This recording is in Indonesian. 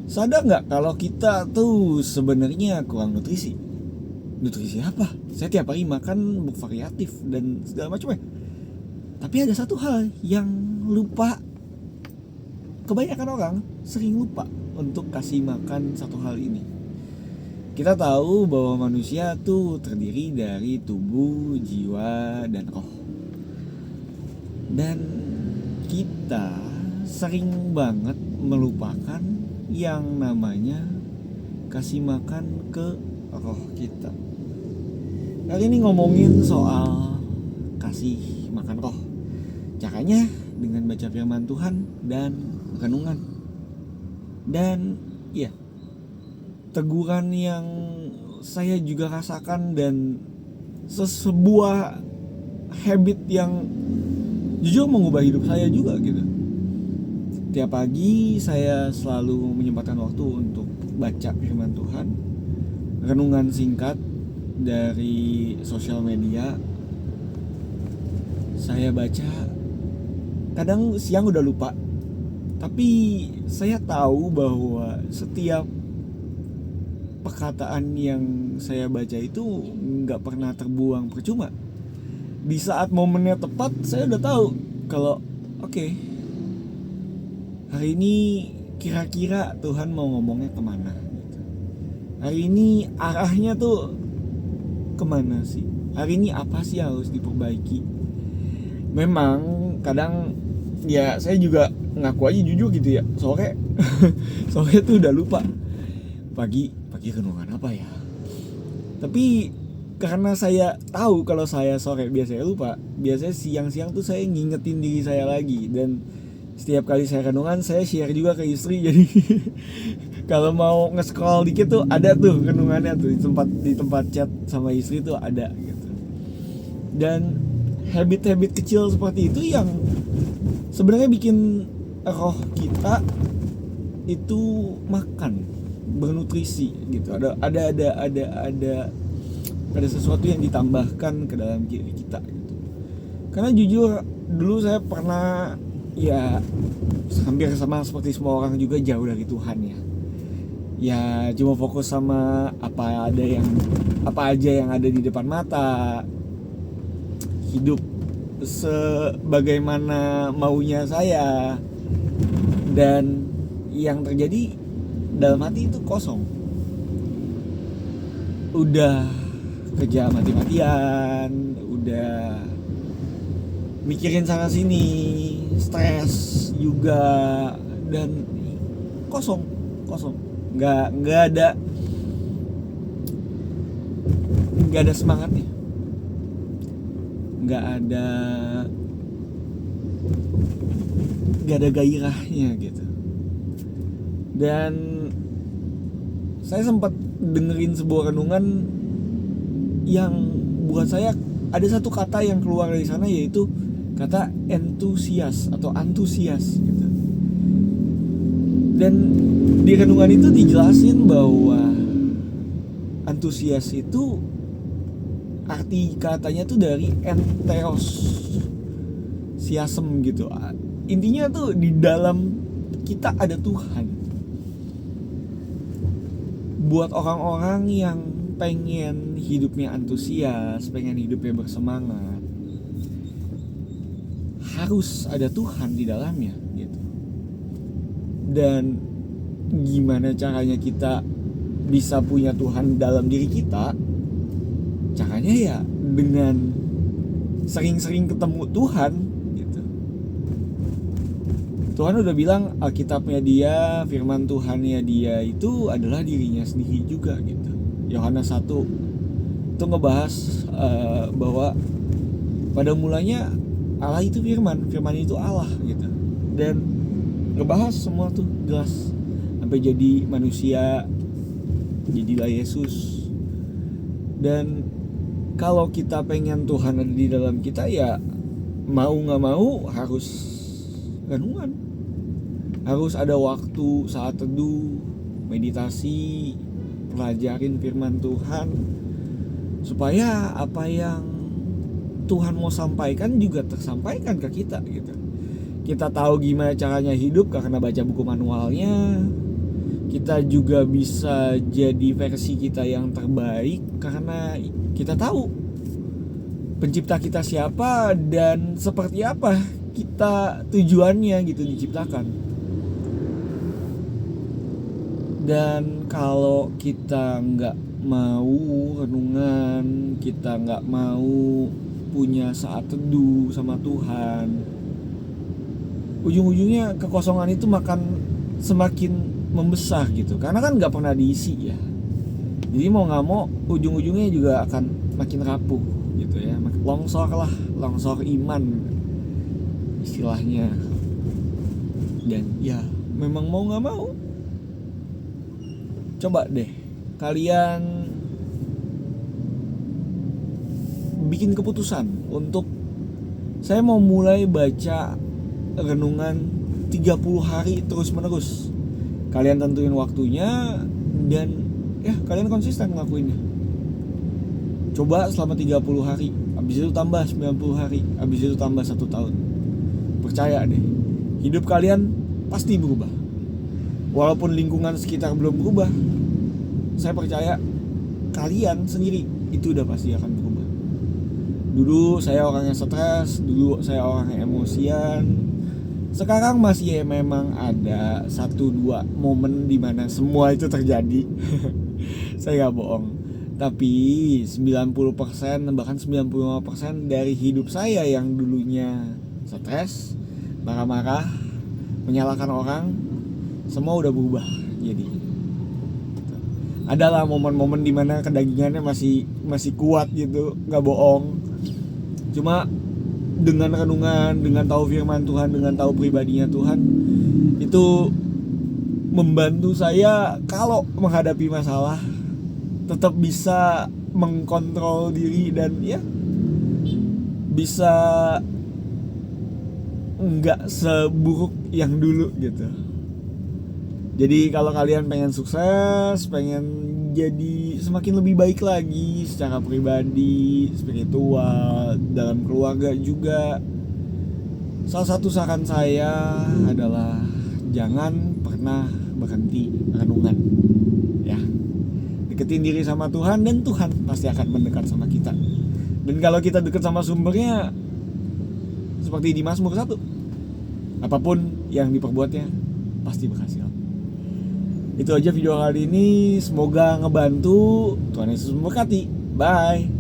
Sadar nggak kalau kita tuh sebenarnya kurang nutrisi? Nutrisi apa? Saya tiap hari makan bervariatif dan segala macam ya. Tapi ada satu hal yang lupa, kebanyakan orang sering lupa untuk kasih makan satu hal ini. Kita tahu bahwa manusia tuh terdiri dari tubuh, jiwa, dan roh. Dan kita sering banget melupakan yang namanya kasih makan ke roh kita. Kali ini ngomongin soal kasih makan roh. Caranya dengan baca firman Tuhan dan renungan. Dan ya, teguran yang saya juga rasakan dan sebuah habit yang jujur mengubah hidup saya juga gitu. Tiap pagi saya selalu menyempatkan waktu untuk baca firman Tuhan, renungan singkat dari sosial media. Saya baca, kadang siang udah lupa, tapi saya tahu bahwa setiap perkataan yang saya baca itu nggak pernah terbuang percuma. Di saat momennya tepat, saya udah tahu kalau oke, hari ini kira-kira Tuhan mau ngomongnya kemana gitu. Hari ini arahnya tuh kemana sih? Hari ini apa sih yang harus diperbaiki? Memang kadang ya saya juga ngaku aja jujur gitu ya, sore sore tuh udah lupa. Pagi renungan apa ya? Tapi karena saya tahu kalau saya sore biasanya lupa, biasanya siang-siang tuh saya ngingetin diri saya lagi. Dan setiap kali saya renungan, saya share juga ke istri. Jadi kalau mau nge-scroll dikit tuh ada tuh renungannya tuh di tempat chat sama istri tuh ada gitu. Dan habit-habit kecil seperti itu yang sebenarnya bikin roh kita itu makan, bernutrisi gitu. Ada sesuatu yang ditambahkan ke dalam diri kita gitu. Karena jujur dulu saya pernah ya hampir sama seperti semua orang juga jauh dari Tuhan ya. Ya cuma fokus sama apa aja yang ada di depan mata. Hidup sebagaimana maunya saya. Dan yang terjadi dalam hati itu kosong. Udah kerja mati-matian, udah mikirin sana sini, stres juga, dan kosong, nggak ada semangatnya, nggak ada gairahnya gitu. Dan saya sempat dengerin sebuah renungan yang buat saya ada satu kata yang keluar dari sana, yaitu kata entusias atau antusias gitu. Dan di renungan itu dijelasin bahwa antusias itu arti katanya tuh dari enteros siasem gitu. Intinya tuh di dalam kita ada Tuhan. Buat orang-orang yang pengen hidupnya antusias, pengen hidupnya bersemangat, harus ada Tuhan di dalamnya gitu. Dan gimana caranya kita bisa punya Tuhan dalam diri kita? Caranya ya dengan sering-sering ketemu Tuhan gitu. Tuhan udah bilang Alkitabnya dia, firman Tuhannya dia itu adalah dirinya sendiri juga gitu. Yohanes 1 itu ngebahas bahwa pada mulanya Allah itu firman itu Allah gitu. Dan ngebahas semua tuh jelas sampai jadi manusia, jadilah Yesus. Dan kalau kita pengen Tuhan ada di dalam kita, ya mau nggak mau harus renungan, harus ada waktu saat teduh, meditasi, pelajarin firman Tuhan, supaya apa yang Tuhan mau sampaikan juga tersampaikan ke kita gitu. Kita tahu gimana caranya hidup karena baca buku manualnya, kita juga bisa jadi versi kita yang terbaik karena kita tahu pencipta kita siapa dan seperti apa kita tujuannya gitu diciptakan. Dan kalau kita nggak mau renungan, kita nggak mau punya saat teduh sama Tuhan, ujung-ujungnya kekosongan itu semakin membesar gitu, karena kan nggak pernah diisi ya. Jadi mau nggak mau ujung-ujungnya juga akan makin rapuh gitu ya, longsor iman istilahnya. Dan ya memang mau nggak mau, coba deh kalian bikin keputusan untuk saya mau mulai baca renungan 30 hari terus menerus. Kalian tentuin waktunya dan ya kalian konsisten ngelakuinnya. Coba selama 30 hari, habis itu tambah 90 hari, habis itu tambah 1 tahun. Percaya deh, hidup kalian pasti berubah. Walaupun lingkungan sekitar belum berubah, saya percaya kalian sendiri itu udah pasti akan berubah. Dulu saya orang yang stres, dulu saya orang yang emosian. Sekarang masih memang ada 1-2 momen dimana semua itu terjadi. Saya gak bohong. Tapi 90% bahkan 95% dari hidup saya yang dulunya stres, marah-marah, menyalahkan orang, semua udah berubah. Jadi adalah momen-momen dimana kedagingannya masih kuat gitu, gak bohong. Cuma dengan renungan, dengan tahu firman Tuhan, dengan tahu pribadinya Tuhan, itu membantu saya kalau menghadapi masalah tetap bisa mengkontrol diri dan ya bisa nggak seburuk yang dulu gitu. Jadi kalau kalian pengen sukses, pengen jadi semakin lebih baik lagi secara pribadi, spiritual, dalam keluarga juga, salah satu saran saya adalah jangan pernah berhenti renungan ya. Deketin diri sama Tuhan dan Tuhan pasti akan mendekat sama kita. Dan kalau kita dekat sama sumbernya, seperti di Mazmur 1, apapun yang diperbuatnya pasti berhasil. Itu aja video kali ini, semoga ngebantu. Tuhan Yesus memberkati. Bye.